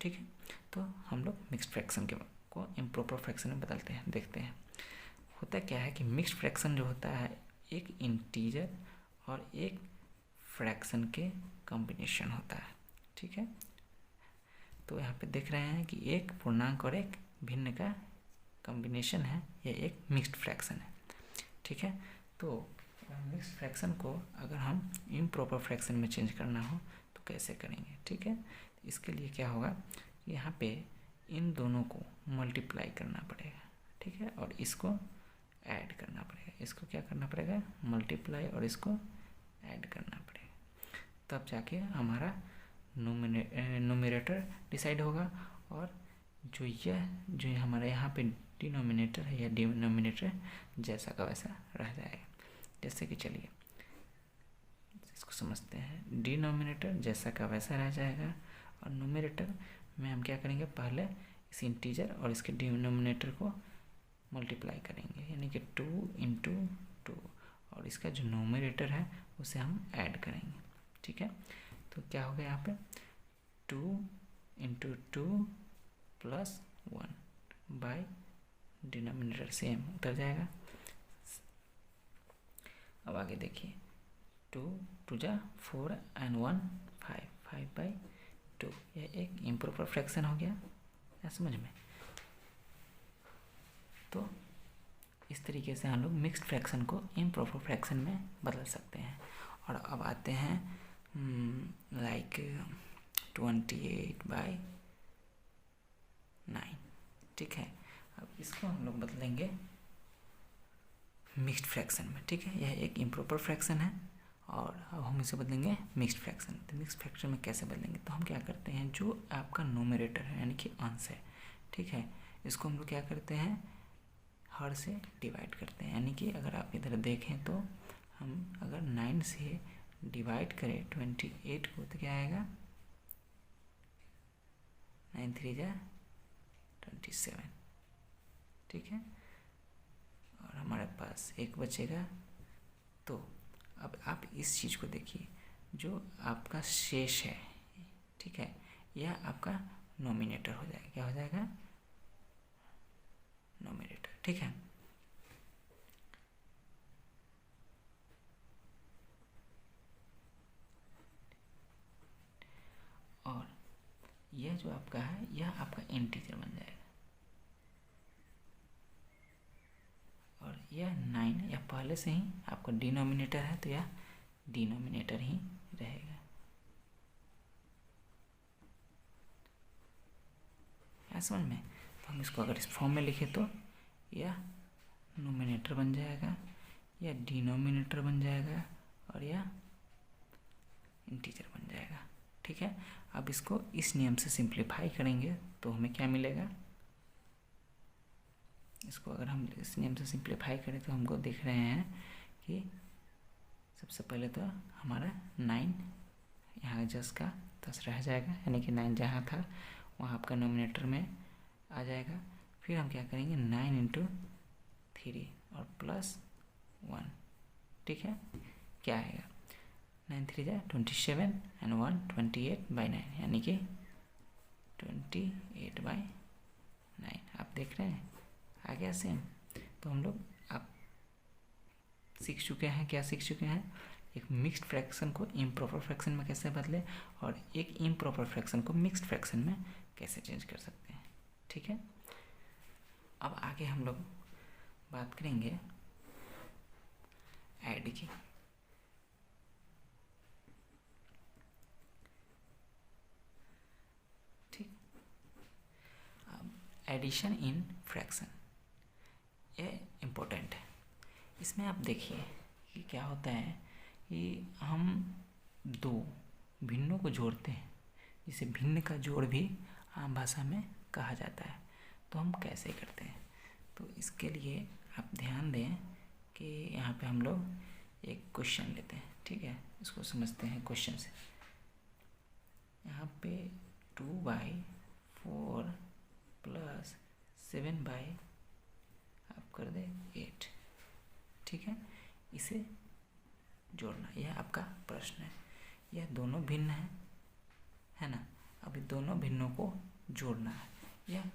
ठीक है। तो हम लोग मिक्स्ड फ्रैक्शन को इम्प्रॉपर फ्रैक्शन में बदलते हैं, देखते हैं। होता क्या है कि मिक्स्ड फ्रैक्शन जो होता है एक इंटीजर और एक फ्रैक्शन के कॉम्बिनेशन होता है, ठीक है। तो यहाँ पे देख रहे हैं कि एक पूर्णांक और एक भिन्न का कॉम्बिनेशन है, यह एक मिक्स्ड फ्रैक्शन है, ठीक है। तो मिक्स्ड फ्रैक्शन को अगर हम इम्प्रॉपर फ्रैक्शन में चेंज करना हो तो कैसे करेंगे, ठीक है। तो इसके लिए क्या होगा, यहाँ पे इन दोनों को मल्टीप्लाई करना पड़ेगा, ठीक है, और इसको ऐड करना पड़ेगा। इसको क्या करना पड़ेगा, मल्टीप्लाई, और इसको ऐड करना पड़ेगा, तब जाके हमारा नोमिनेटर डिसाइड होगा, और जो हमारा यहाँ पे डिनोमिनेटर है या डिनोमिनेटर जैसा का वैसा रह जाएगा। जैसे कि चलिए इसको समझते हैं, डिनोमिनेटर जैसा का वैसा रह जाएगा, और नोमिनेटर में हम क्या करेंगे, पहले इस इंटीजर और इसके डिनोमिनेटर को मल्टीप्लाई करेंगे, यानी कि 2 × 2, और इसका जो नोमिनेटर है उसे हम ऐड करेंगे, ठीक है। तो क्या होगा यहाँ पे 2 × 2 + 1 बाय डिनोमिनेटर सेम उतर जाएगा। अब आगे देखिए 2 × 2 = 4 और 1 5, 5/2, यह एक इम्प्रॉपर फ्रैक्शन हो गया, है समझ में। तो इस तरीके से हम लोग मिक्स्ड फ्रैक्शन को इम्प्रॉपर फ्रैक्शन में बदल सकते हैं। और अब आते हैं लाइक 28/9, ठीक है। अब इसको हम लोग बदलेंगे मिक्स्ड फ्रैक्शन में, ठीक है। यह एक इम्प्रॉपर फ्रैक्शन है और अब हम इसे बदलेंगे मिक्स्ड फ्रैक्शन। तो मिक्स्ड फ्रैक्शन में कैसे बदलेंगे, तो हम क्या करते हैं, जो आपका नोमिनेटर है यानी कि अंश है, ठीक है, इसको हम लोग क्या करते हैं, हर से डिवाइड करते हैं। यानी कि अगर आप इधर देखें तो हम अगर 9 से डिवाइड करें 28 को तो क्या आएगा, 9 × 3 = 27, ठीक है, और हमारे पास एक बचेगा। तो अब आप इस चीज़ को देखिए, जो आपका शेष है, ठीक है, यह आपका नोमिनेटर हो जाएगा। क्या हो जाएगा, नोमिनेटर, ठीक है। और यह जो आपका है यह आपका इंटीजर बन जाएगा, और यह 9 यह पहले से ही आपका डिनोमिनेटर है, तो यह डिनोमिनेटर ही रहेगा। है समझ में। तो हम इसको अगर इस फॉर्म में लिखें तो यह नोमिनेटर बन जाएगा, यह डिनोमिनेटर बन जाएगा, और यह इंटीजर बन जाएगा, ठीक है। अब इसको इस नियम से सिंप्लीफाई करेंगे तो हमें क्या मिलेगा, इसको अगर हम इस नियम से सिंप्लीफाई करें तो हमको देख रहे हैं कि सबसे पहले तो हमारा 9 यहाँ जस का तस रह जाएगा, यानी कि 9 जहाँ था वहाँ आपका नोमिनेटर में आ जाएगा। फिर हम क्या करेंगे, 9 × 3 और +1, ठीक है, क्या आएगा, 9 × 3 = 27 और 1 28/9, यानी कि 28/9। आप देख रहे हैं आ गया सेम। तो हम लोग आप सीख चुके हैं, क्या सीख चुके हैं, एक मिक्स्ड फ्रैक्शन को इम्प्रॉपर फ्रैक्शन में कैसे बदले, और एक इम्प्रॉपर फ्रैक्शन को मिक्स्ड फ्रैक्शन में कैसे चेंज कर सकते हैं, ठीक है। अब आगे हम लोग बात करेंगे ऐड की। ठीक, अब एडिशन इन फ्रैक्शन, ये इम्पोर्टेंट है। इसमें आप देखिए कि क्या होता है कि हम दो भिन्नों को जोड़ते हैं, जिसे भिन्न का जोड़ भी आम भाषा में कहा जाता है। तो हम कैसे करते हैं, तो इसके लिए आप ध्यान दें कि यहाँ पे हम लोग एक क्वेश्चन लेते हैं, ठीक है, इसको समझते हैं क्वेश्चन से। यहाँ पे 2/4 + 7 आप कर दे 8, ठीक है, इसे जोड़ना, यह आपका प्रश्न है। यह दोनों भिन्न है ना, अभी दोनों भिन्नों को जोड़ना है, यह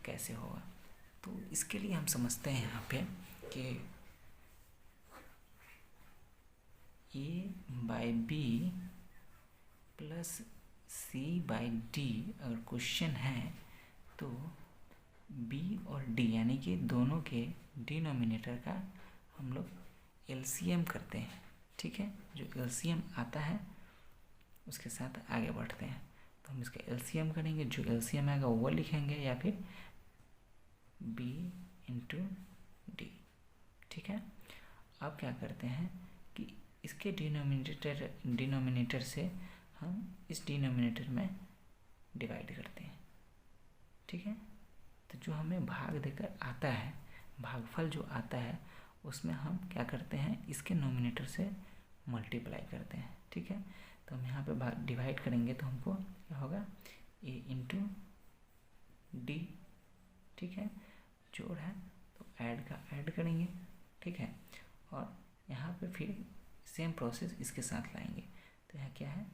कैसे होगा? तो इसके लिए हम समझते हैं यहाँ पे कि a/b प्लस c/d अगर क्वेश्चन है तो b और d यानी कि दोनों के डिनोमिनेटर का हम लोग एलसीएम करते हैं, ठीक है। जो एलसीएम आता है उसके साथ आगे बढ़ते हैं। तो हम इसका एलसीएम करेंगे, जो एलसीएम आएगा वो लिखेंगे या फिर b इंटू डी, ठीक है। अब क्या करते हैं कि इसके डिनोमिनेटर से हम इस डिनोमिनेटर में डिवाइड करते हैं, ठीक है। तो जो हमें भाग देकर आता है, भागफल जो आता है उसमें हम क्या करते हैं, इसके नोमिनेटर से मल्टीप्लाई करते हैं, ठीक है। तो हम यहाँ पे डिवाइड करेंगे तो हमको क्या होगा, a इंटू डी, ठीक है। जोड़ है तो ऐड का ऐड करेंगे, ठीक है। और यहाँ पे फिर सेम प्रोसेस इसके साथ लाएंगे। तो यहाँ क्या है,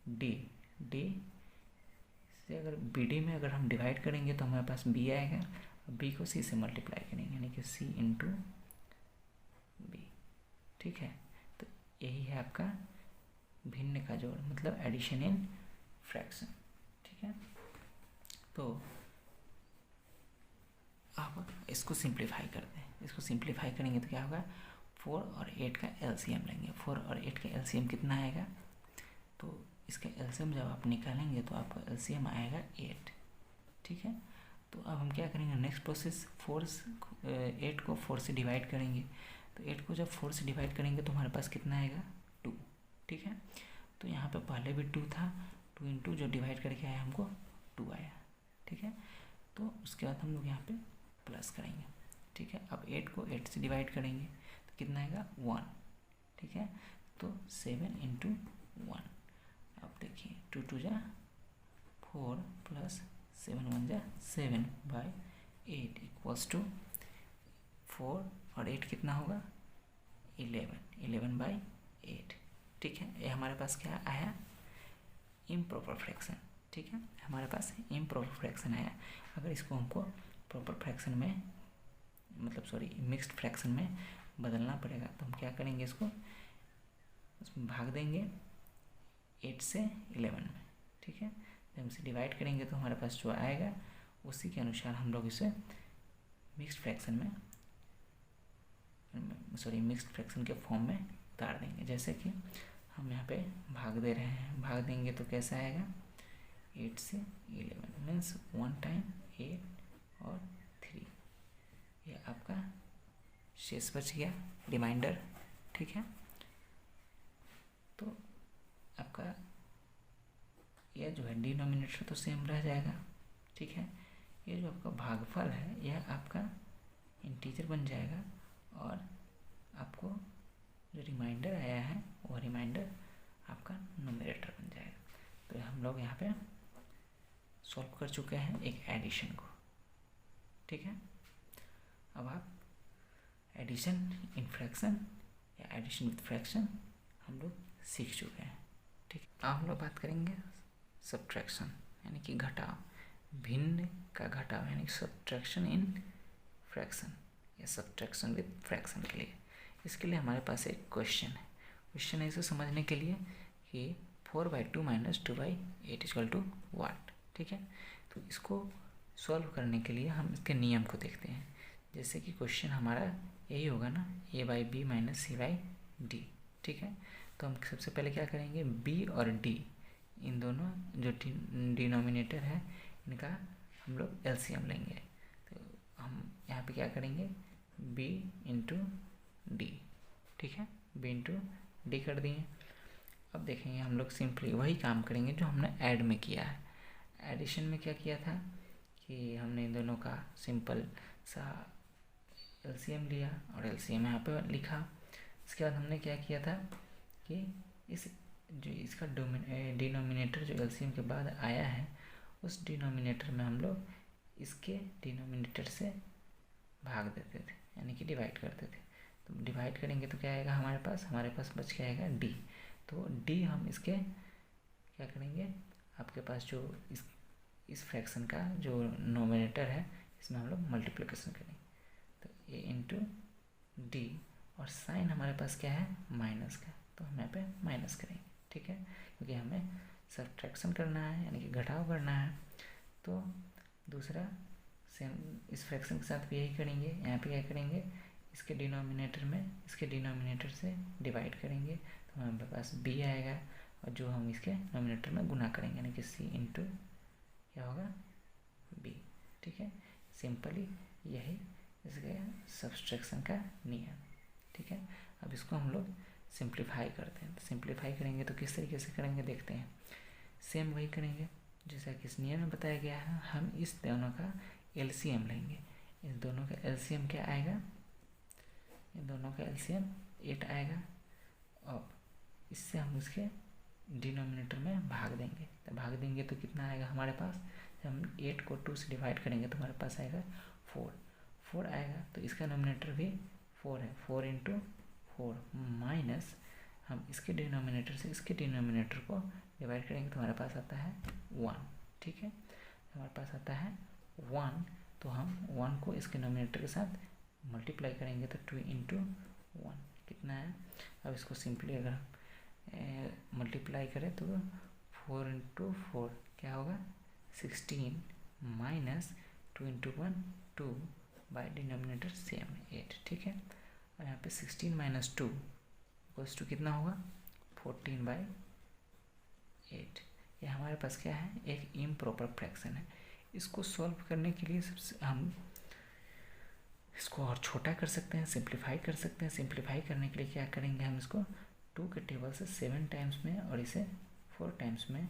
डी से अगर बी डी में अगर हम डिवाइड करेंगे तो हमारे पास बी आएगा, बी को सी से मल्टीप्लाई करेंगे यानी कि सी इंटू बी, ठीक है। तो यही है आपका भिन्न का जोड़, मतलब एडिशन इन फ्रैक्शन, ठीक है। तो अब इसको सिंप्लीफाई करते हैं। इसको सिंप्लीफाई करेंगे तो क्या होगा, 4 और 8 का एलसीएम लेंगे। 4 और 8 का एलसीएम कितना आएगा, तो इसका एलसीएम जब आप निकालेंगे तो आपका एलसीएम आएगा 8, ठीक है। तो अब हम क्या करेंगे, नेक्स्ट प्रोसेस 8 को 4 से डिवाइड करेंगे। तो 8 को जब 4 से डिवाइड करेंगे तो हमारे पास कितना आएगा, 2, ठीक है। तो यहाँ पे पहले भी 2 था, 2 इंटू जो डिवाइड करके आया हमको 2 आया, ठीक है। तो उसके बाद हम लोग यहाँ पे प्लस करेंगे, ठीक है। अब 8 को 8 से डिवाइड करेंगे तो कितना आएगा, 1, ठीक है। तो 7 इंटू 1, अब देखिए 2 2 जा 4 प्लस 7 1 जा 7/8 इक्वल्स टू 4 और 8 कितना होगा, 11/8, ठीक है। ये हमारे पास क्या आया, इम्प्रॉपर फ्रैक्शन, ठीक है। हमारे पास इम्प्रॉपर फ्रैक्शन आया। अगर इसको हमको प्रॉपर फ्रैक्शन में, मतलब सॉरी मिक्स्ड फ्रैक्शन में बदलना पड़ेगा तो हम क्या करेंगे, इसको उसमें भाग देंगे 8 से 11 में, ठीक है। जब हम इसे डिवाइड करेंगे तो हमारे पास जो आएगा उसी के अनुसार हम लोग इसे मिक्स्ड फ्रैक्शन में, सॉरी मिक्स्ड फ्रैक्शन के फॉर्म में उतार देंगे। जैसे कि हम यहाँ पे भाग दे रहे हैं, भाग देंगे तो कैसा आएगा, 8 से 11 मीन्स 1 टाइम 8 और 3, ये आपका शेष बच गया रिमाइंडर, ठीक है। तो आपका यह जो है डिनोमिनेटर तो सेम रह जाएगा, ठीक है। ये जो आपका भागफल है यह आपका इंटीजर बन जाएगा और आपको जो रिमाइंडर आया है वो रिमाइंडर आपका न्यूमरेटर बन जाएगा। तो हम लोग यहाँ पे सॉल्व कर चुके हैं एक एडिशन को, ठीक है। अब आप एडिशन इन फ्रैक्शन या एडिशन विथ फ्रैक्शन हम लोग सीख चुके हैं, ठीक है। अब हम लोग बात करेंगे सब्ट्रैक्शन यानी कि घटाव, भिन्न का घटाव यानी सब्ट्रैक्शन इन फ्रैक्शन या सब्ट्रैक्शन विथ फ्रैक्शन के लिए। इसके लिए हमारे पास एक क्वेश्चन है। क्वेश्चन है इसे समझने के लिए कि 4/2 - 2/8 इक्वल टू व्हाट, ठीक है। तो इसको सॉल्व करने के लिए हम इसके नियम को देखते हैं। जैसे कि क्वेश्चन हमारा यही होगा ना, a/b - c/d, ठीक है। तो हम सबसे पहले क्या करेंगे, b और d इन दोनों जो डिनोमिनेटर है इनका हम लोग एलसीएम लेंगे। तो हम यहाँ पे क्या करेंगे, b इंटू डी, ठीक है। b इंटू डी कर दिए। अब देखेंगे हम लोग सिंपली वही काम करेंगे जो हमने ऐड में किया है। एडिशन में क्या किया था कि हमने इन दोनों का सिंपल सा एलसीएम लिया और एलसीएम यहाँ पे लिखा। इसके बाद हमने क्या किया था कि इस जो इसका डिनोमिनेटर जो एलसीएम के बाद आया है उस डिनोमिनेटर में हम लोग इसके डिनोमिनेटर से भाग देते थे यानी कि डिवाइड करते थे। तो डिवाइड करेंगे तो क्या आएगा हमारे पास बच के आएगा डी। तो डी हम इसके क्या करेंगे, आपके पास जो इस फ्रैक्शन का जो नोमिनेटर है इसमें हम लोग मल्टीप्लिकेशन करेंगे, तो a इंटू डी, और साइन हमारे पास क्या है माइनस का, तो हम यहाँ पे माइनस करेंगे, ठीक है, क्योंकि हमें सब्ट्रैक्शन करना है यानी कि घटाव करना है। तो दूसरा सेम इस फ्रैक्शन के साथ भी यही करेंगे, यहाँ पे क्या करेंगे, इसके डिनोमिनेटर से डिवाइड करेंगे, तो हमारे पास b आएगा, और जो हम इसके नोमिनेटर में गुना करेंगे यानी कि c इंटू क्या होगा b, ठीक है। सिंपली यही इसके सब्सट्रैक्शन का नियम, ठीक है। अब इसको हम लोग सिंप्लीफाई करते हैं, तो सिंप्लीफाई करेंगे तो किस तरीके से करेंगे देखते हैं। सेम वही करेंगे जैसा कि इस नियम में बताया गया है, हम इस दोनों का एलसीएम लेंगे। इस दोनों का एलसीएम क्या आएगा, इन दोनों का एलसीएम 8 आएगा। अब इससे हम इसके डिनोमिनेटर में भाग देंगे, तो भाग देंगे तो कितना आएगा हमारे पास, जब हम 8 को 2 से डिवाइड करेंगे तो हमारे पास आएगा 4 आएगा, तो इसका नोमिनेटर भी 4 है, 4 इंटू 4 माइनस हम इसके डिनोमिनेटर से इसके डिनोमिनेटर को डिवाइड करेंगे तो हमारे पास आता है 1, ठीक है। हमारे पास आता है 1, तो हम 1 को इसके नोमिनेटर के साथ मल्टीप्लाई करेंगे तो 2 इंटू 1 कितना है। अब इसको सिंपली अगर मल्टीप्लाई करें तो 4 इंटू 4 क्या होगा 16 minus 2 into 1 2 by denominator same 8, ठीक है। और यहाँ पे 16 माइनस 2 इक्वल्स टू कितना होगा 14/8। ये हमारे पास क्या है, एक इम्प्रॉपर फ्रैक्शन है। इसको सॉल्व करने के लिए सबसे हम इसको और छोटा कर सकते हैं, सिंप्लीफाई कर सकते हैं। सिंप्लीफाई करने के लिए क्या करेंगे, हम इसको 2 के टेबल से 7 टाइम्स में और इसे 4 टाइम्स में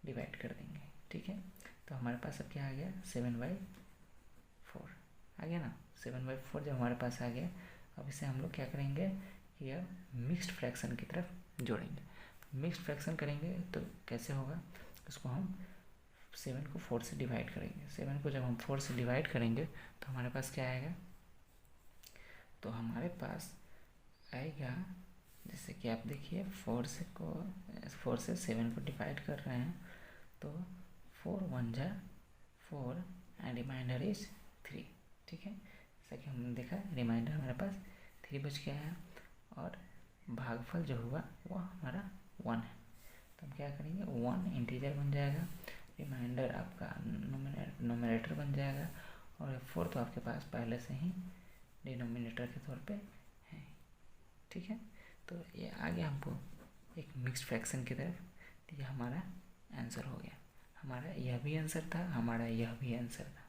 डिवाइड कर देंगे, ठीक है। तो हमारे पास अब क्या आ गया 7/4 आ गया ना। 7/4 जब हमारे पास आ गया, अब इसे हम लोग क्या करेंगे कि अब मिक्स्ड फ्रैक्शन की तरफ जोड़ेंगे। मिक्स्ड फ्रैक्शन करेंगे तो कैसे होगा, इसको हम 7 को 4 से डिवाइड करेंगे। 7 को जब हम 4 से डिवाइड करेंगे तो हमारे पास क्या आएगा, तो हमारे पास आएगा, जैसे कि आप देखिए 4 से 7 को डिवाइड कर रहे हैं तो 4 1 जा 4 एंड रिमाइंडर इज 3, ठीक है। जैसा कि हमने देखा रिमाइंडर हमारे पास 3 बच गया है, और भागफल जो हुआ वो हमारा 1 है। तो हम क्या करेंगे 1 इंटीजर बन जाएगा, रिमाइंडर आपका नोमिनेटर बन जाएगा, और 4 तो आपके पास पहले से ही डिनोमिनेटर के तौर पे है, ठीक है। तो ये आ गया हमको एक मिक्स्ड फ्रैक्शन की तरफ, तो ये हमारा आंसर हो गया। हमारा यह भी आंसर था, हमारा यह भी आंसर था,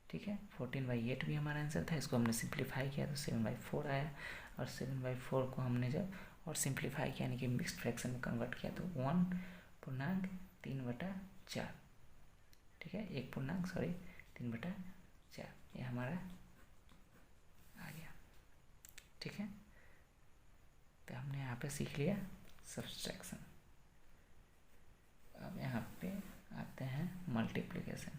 ठीक है। 14/8 भी हमारा आंसर था। इसको हमने सिंप्लीफाई किया तो 7/4 आया, और 7/4 को हमने जब और सिंप्लीफाई किया यानी कि मिक्स्ड फ्रैक्शन में कन्वर्ट किया तो 1/3/4, ठीक है, 3/4 ये हमारा आ गया, ठीक है। तो हमने यहाँ पे सीख लिया सब्सट्रैक्शन। अब यहाँ पे आते हैं मल्टीप्लिकेशन।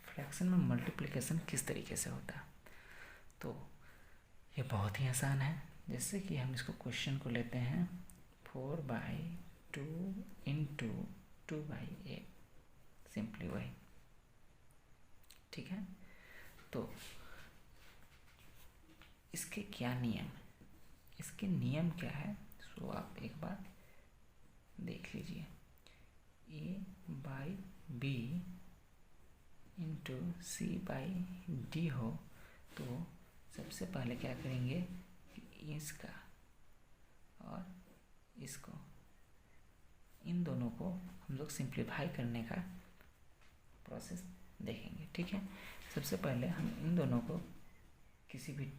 फ्रैक्शन में मल्टीप्लिकेशन किस तरीके से होता है, तो ये बहुत ही आसान है। जैसे कि हम इसको क्वेश्चन को लेते हैं 4/2 इंटू 2/8, सिंपली वही, ठीक है। तो इसके क्या नियम है, इसके नियम क्या है, सो आप एक बार देख लीजिए। A/B इंटू C/D हो तो सबसे पहले क्या करेंगे कि इसका और इसको, इन दोनों को हम लोग सिंप्लीफाई करने का प्रोसेस देखेंगे, ठीक है। सबसे पहले हम इन दोनों को किसी भी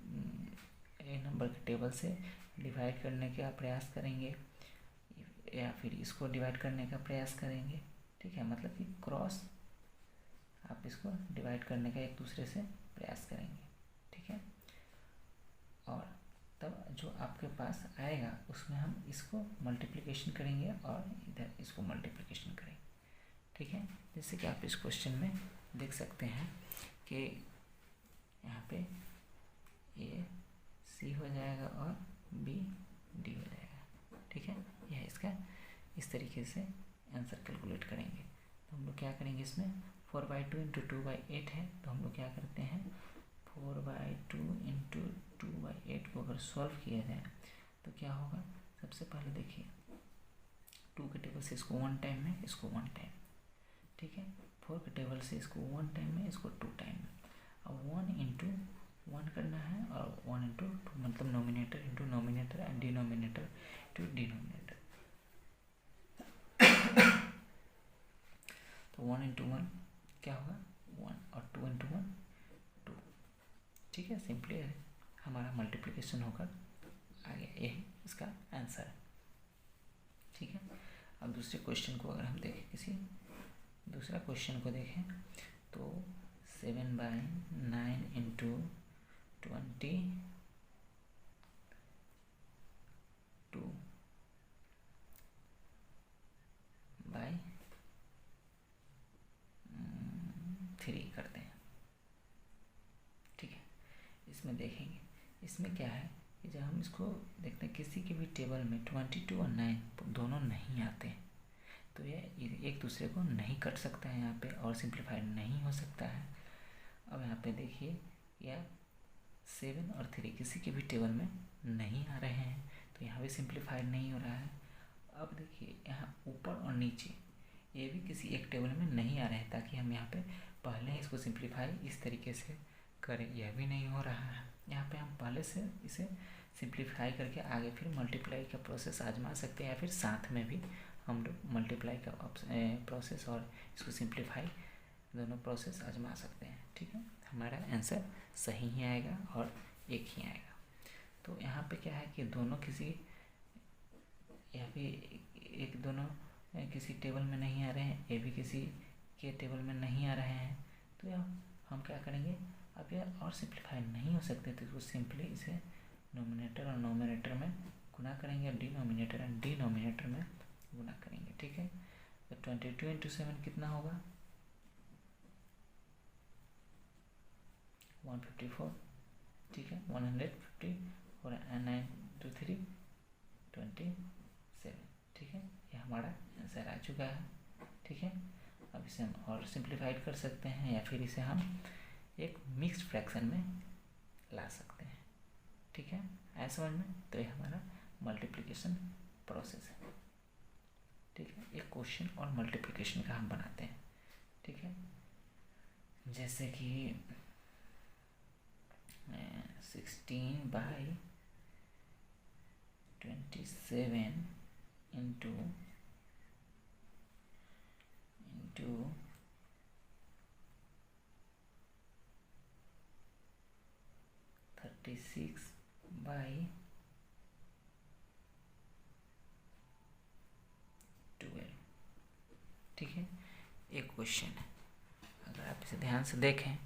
नंबर के टेबल से डिवाइड करने का प्रयास करेंगे, या फिर इसको डिवाइड करने का प्रयास करेंगे, ठीक है। मतलब कि क्रॉस आप इसको डिवाइड करने का एक दूसरे से प्रयास करेंगे, ठीक है। और तब जो आपके पास आएगा उसमें हम इसको मल्टीप्लिकेशन करेंगे और इधर इसको मल्टीप्लिकेशन करेंगे, ठीक है। जैसे कि आप इस क्वेश्चन में देख सकते हैं कि यहाँ पे A सी हो जाएगा और बी डी हो जाएगा। ठीक है, यह इसका इस तरीके से आंसर कैलकुलेट करेंगे। तो हम लोग क्या करेंगे, इसमें 4/2 इंटू 2/8 है, तो हम लोग क्या करते हैं 4/2 इंटू 2/8 को अगर सॉल्व किया जाए तो क्या होगा। सबसे पहले देखिए 2 के टेबल से इसको 1 टाइम में, इसको 1 टाइम, ठीक है। 4 के टेबल से इसको 1 टाइम में, इसको 2 टाइम में। अब 1 इंटू 1 करना है और 1 इंटू 2, मतलब nominator into nominator and denominator to denominator. तो 1 इंटू 1 क्या होगा 1 और 2 इंटू 1 2। ठीक है, सिंपली हमारा मल्टीप्लिकेशन होकर आ गया, यही इसका आंसर है। ठीक है, अब दूसरे क्वेश्चन को अगर हम देखें, किसी दूसरा क्वेश्चन को देखें तो 7/9 इंटू 22 बाई 3 करते हैं। ठीक है, इसमें देखेंगे, इसमें क्या है कि जब हम इसको देखते हैं किसी के भी टेबल में 22 और 9 दोनों नहीं आते हैं, तो यह एक दूसरे को नहीं कट सकता है यहाँ पे, और सिंप्लीफाइड नहीं हो सकता है। अब यहाँ पे देखिए यह 7 और 3 किसी के भी टेबल में नहीं आ रहे हैं, तो यहाँ भी सिंप्लीफाइड नहीं हो रहा है। अब देखिए यहाँ ऊपर और नीचे ये भी किसी एक टेबल में नहीं आ रहे हैं, ताकि हम यहाँ पे पहले इसको सिंप्लीफाई इस तरीके से करें, यह भी नहीं हो रहा है। यहाँ पे हम पहले से इसे सिंप्लीफाई करके आगे फिर मल्टीप्लाई का प्रोसेस आजमा सकते हैं, या फिर साथ में भी हम लोग मल्टीप्लाई का प्रोसेस और इसको सिंप्लीफाई दोनों प्रोसेस आजमा सकते हैं। ठीक है, हमारा आंसर सही ही आएगा और एक ही आएगा। तो यहाँ पे क्या है कि दोनों किसी, यहाँ भी एक दोनों किसी टेबल में नहीं आ रहे हैं, ये भी किसी के टेबल में नहीं आ रहे हैं, तो यह हम क्या करेंगे, अब यह और सिंप्लीफाई नहीं हो सकते, तो इसको सिंपली इसे नोमिनेटर और नोमिनेटर में गुना करेंगे, डिनोमिनेटर एंड डिनोमिनेटर में गुना करेंगे। ठीक है, तो 22 इंटू 7 कितना होगा 154। ठीक है, 150 और 9 इंटू 3 27। ठीक है, ये हमारा आंसर आ चुका है। ठीक है, अब इसे हम और सिंप्लीफाइड कर सकते हैं, या फिर इसे हम एक मिक्स्ड फ्रैक्शन में ला सकते हैं। ठीक है, ऐसा समझ में, तो ये हमारा मल्टीप्लिकेशन प्रोसेस है। ठीक है, एक क्वेश्चन और मल्टीप्लिकेशन का हम बनाते हैं। ठीक है, जैसे कि 16/27 इंटू 36/12। ठीक है, एक क्वेश्चन है, अगर आप इसे ध्यान से देखें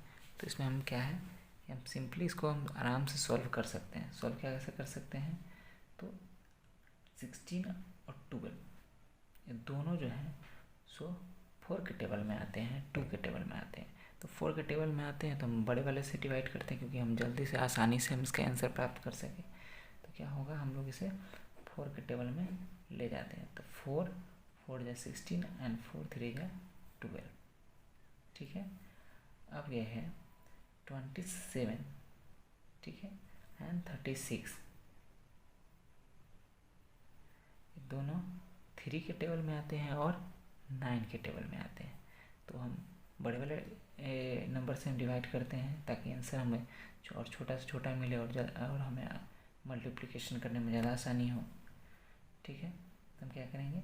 तो इसमें हम क्या है, हम सिंपली इसको हम आराम से सॉल्व कर सकते हैं। सॉल्व क्या कैसे कर सकते हैं, तो 16 और 12 ये दोनों जो हैं सो 4 के टेबल में आते हैं, 2 के टेबल में आते हैं। तो 4 के टेबल में आते हैं तो हम बड़े वाले से डिवाइड करते हैं, क्योंकि हम जल्दी से आसानी से हम इसका आंसर प्राप्त कर सकें। तो क्या होगा, हम लोग इसे 4 के टेबल में ले जाते हैं, तो 4 जा 16 एंड 4 3 जा 12। ठीक है, अब यह है 27, ठीक है, एंड 36, दोनों 3 के टेबल में आते हैं और 9 के टेबल में आते हैं। तो हम बड़े वाले नंबर से हम डिवाइड करते हैं, ताकि आंसर हमें और छोटा से छोटा मिले और हमें मल्टीप्लिकेशन करने में ज़्यादा आसानी हो। ठीक है, तो हम क्या करेंगे,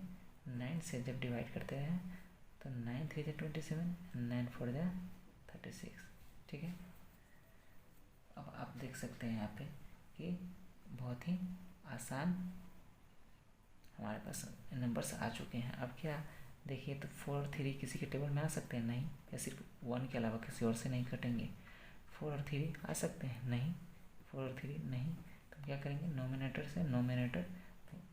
9 से जब डिवाइड करते हैं तो 9 3 जा 27, 9 4 जा 36। ठीक है, अब आप देख सकते हैं यहाँ पे कि बहुत ही आसान हमारे पास नंबर्स आ चुके हैं। अब क्या देखिए, तो 4 और 3 किसी के टेबल में आ सकते हैं नहीं, या सिर्फ 1 के अलावा किसी और से नहीं कटेंगे। 4 और 3 आ सकते हैं नहीं, 4 और 3 नहीं, तो क्या करेंगे, नोमिनेटर से नोमिनेटर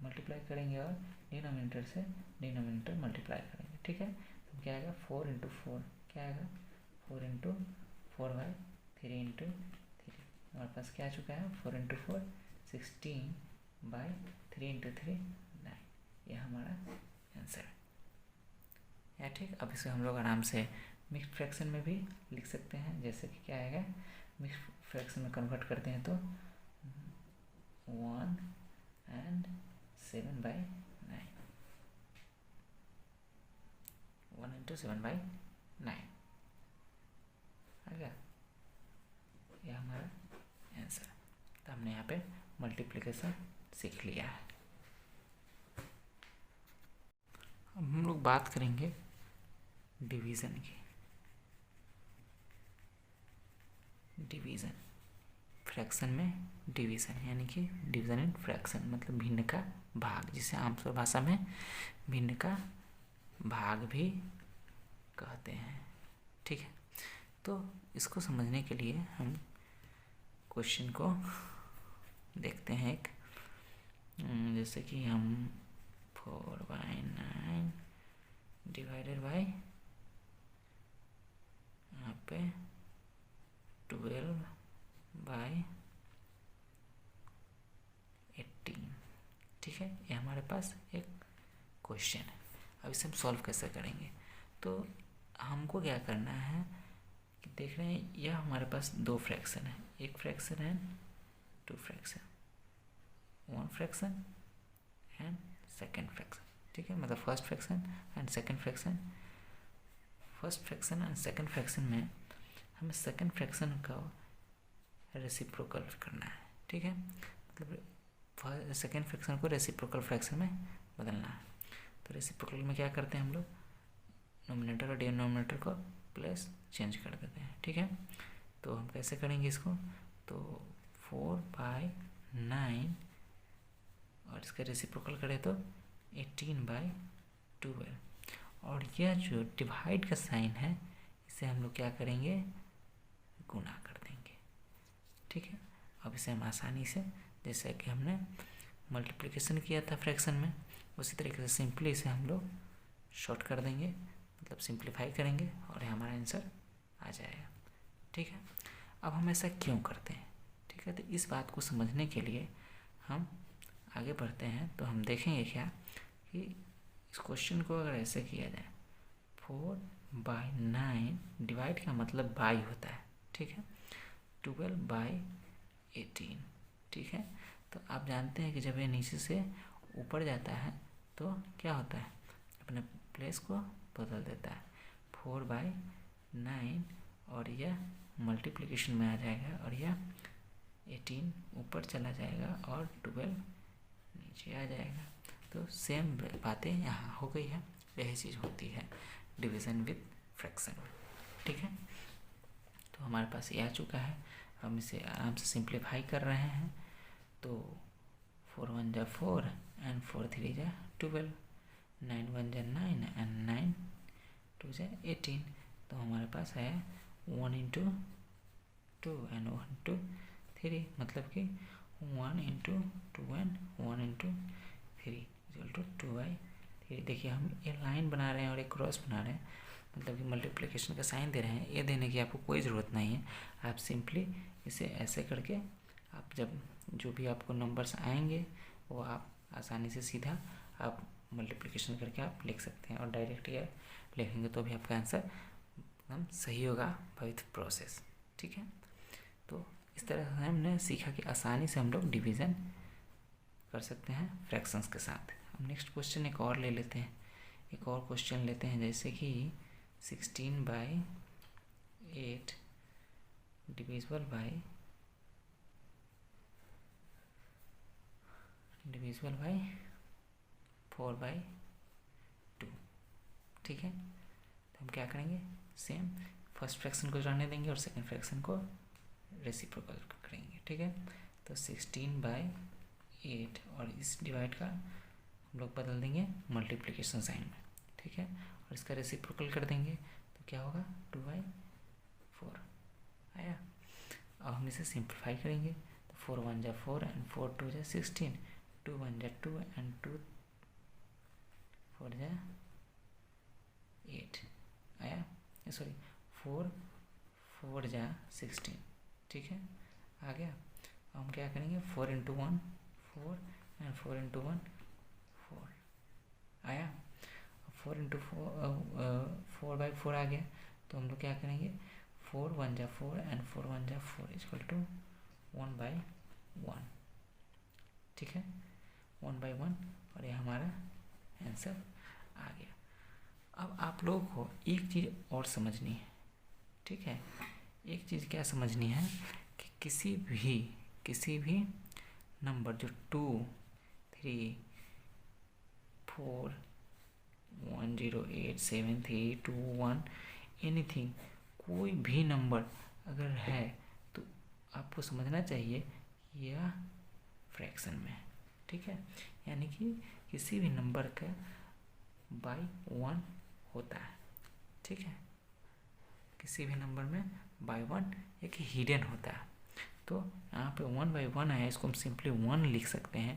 मल्टीप्लाई करेंगे और डिनोमिनेटर से डिनोमिनेटर मल्टीप्लाई करेंगे। ठीक है, तो क्या आएगा 4 इंटू 4 क्या आएगा 4 इंटू 4/3 इंटू 3, हमारे पास क्या आ चुका है 4 इंटू 4 16 बाई 3 इंटू 3 9, यह हमारा आंसर है। या ठीक, अब इसे हम लोग आराम से मिक्स फ्रैक्शन में भी लिख सकते हैं। जैसे कि क्या आएगा, मिक्स फ्रैक्शन में कन्वर्ट करते हैं तो 1 and 7 by 9, 1 into 7 by 9 आ गया, यह हमारा आंसर। तो हमने यहाँ पे मल्टीप्लिकेशन सीख लिया है। अब हम लोग बात करेंगे डिवीज़न की। डिवीज़न, फ्रैक्शन में डिवीज़न, यानी कि डिवीज़न इन फ्रैक्शन मतलब भिन्न का भाग, जिसे आमतौर भाषा में भिन्न का भाग भी कहते हैं। ठीक है, तो इसको समझने के लिए हम क्वेश्चन को देखते हैं एक, जैसे कि हम 4/9 डिवाइडेड बाई यहाँ पे 12/18, ठीक है, ये हमारे पास एक क्वेश्चन है। अब इसे हम सॉल्व कैसे करेंगे, तो हमको क्या करना है कि देख रहे हैं यह हमारे पास दो फ्रैक्शन है, एक फ्रैक्शन है, two fraction, one fraction and second fraction. ठीक है, मतलब first fraction and second fraction. First fraction and second fraction में हमें सेकेंड फ्रैक्शन का रेसिप्रोकल करना है। ठीक है, मतलब सेकेंड फ्रैक्शन को रेसिप्रोकल फ्रैक्शन में बदलना है। तो रेसिप्रोकल में क्या करते हैं हम लोग, नोमिनेटर और डिनोमिनेटर को प्लस चेंज कर देते हैं। ठीक है, तो हम कैसे करेंगे इसको, तो 4/9 और इसका रेसिप्रोकल करें तो 18/12, और यह जो डिवाइड का साइन है इसे हम लोग क्या करेंगे, गुणा कर देंगे। ठीक है, अब इसे हम आसानी से, जैसे कि हमने मल्टीप्लिकेशन किया था फ्रैक्शन में, उसी तरीके से सिंपली इसे हम लोग शॉर्ट कर देंगे, मतलब सिंप्लीफाई करेंगे और हमारा आंसर आ जाएगा। ठीक है, अब हम ऐसा क्यों करते हैं, ठीक है, तो इस बात को समझने के लिए हम आगे बढ़ते हैं। तो हम देखेंगे क्या कि इस क्वेश्चन को अगर ऐसे किया जाए, 4/9 डिवाइड का मतलब बाई होता है। ठीक है, 12/18। ठीक है, तो आप जानते हैं कि जब ये नीचे से ऊपर जाता है तो क्या होता है, अपने प्लेस को बदल देता है, 4/9 और यह मल्टीप्लिकेशन में आ जाएगा और यह 18 ऊपर चला जाएगा और 12 नीचे आ जाएगा। तो सेम बातें यहाँ हो गई है, यही चीज़ होती है डिवीज़न विद फ्रैक्शन। ठीक है, तो हमारे पास ये आ चुका है, हम इसे आराम से सिंप्लीफाई कर रहे हैं। तो 4 1 जा 4 एंड 4 3 जा 12, 9 1 जा 9 एंड 9 2 जा 18। तो हमारे पास है 1 into 2 एंड 1 into 3, मतलब कि 1 into 2 and 1 into 3 equal to 2/3। देखिए हम ये लाइन बना रहे हैं और एक क्रॉस बना रहे हैं, मतलब कि मल्टीप्लिकेशन का साइन दे रहे हैं, ये देने की आपको कोई ज़रूरत नहीं है। आप सिंपली इसे ऐसे करके आप जब जो भी आपको नंबर्स आएंगे वो आप आसानी से सीधा आप मल्टीप्लिकेशन करके आप लिख सकते हैं, और डायरेक्ट या लिखेंगे तो भी आपका आंसर एकदम सही होगा विथ प्रोसेस। ठीक है, तो इस तरह से हमने सीखा कि आसानी से हम लोग डिवीज़न कर सकते हैं फ्रैक्शंस के साथ। हम नेक्स्ट क्वेश्चन एक और ले लेते हैं, एक और क्वेश्चन लेते हैं, जैसे कि 16/8 डिविजिबल बाई 4/2। ठीक है, तो हम क्या करेंगे, सेम फर्स्ट फ्रैक्शन को रहने देंगे और सेकंड फ्रैक्शन को रेसिप्रोकल करेंगे। ठीक है, तो 16/8 और इस डिवाइड का हम लोग बदल देंगे मल्टीप्लिकेशन साइन में। ठीक है, और इसका रेसिप्रोकल कर देंगे तो क्या होगा, 2/4 आया। अब हम इसे सिंप्लीफाई करेंगे तो 4 1 जा 4 एंड 4 2 जा 16, 2 1 जा 2 एंड 2 4 जा 8 आया, सॉरी 4 4 जा 16। ठीक है, आ गया। हम क्या करेंगे 4 × 1 4 एंड 4 × 1 4 आया। 4 × 4/4 आ गया। तो हम लोग क्या करेंगे 4 × 1 = 4 एंड 4 × 1 = 4 = 1/1। ठीक है, 1/1 और ये हमारा आंसर आ गया। अब आप लोगों को एक चीज़ और समझनी है। ठीक है, एक चीज़ क्या समझनी है कि किसी भी नंबर जो 2 3 4 1 0 8 7 3 2 1 एनीथिंग, कोई भी नंबर अगर है तो आपको समझना चाहिए यह फ्रैक्शन में। ठीक है, यानी कि किसी भी नंबर का बाई 1 होता है। ठीक है, किसी भी नंबर में बाई 1 एक हिडन होता है। तो यहाँ पे 1/1 है, इसको हम सिंपली 1 लिख सकते हैं।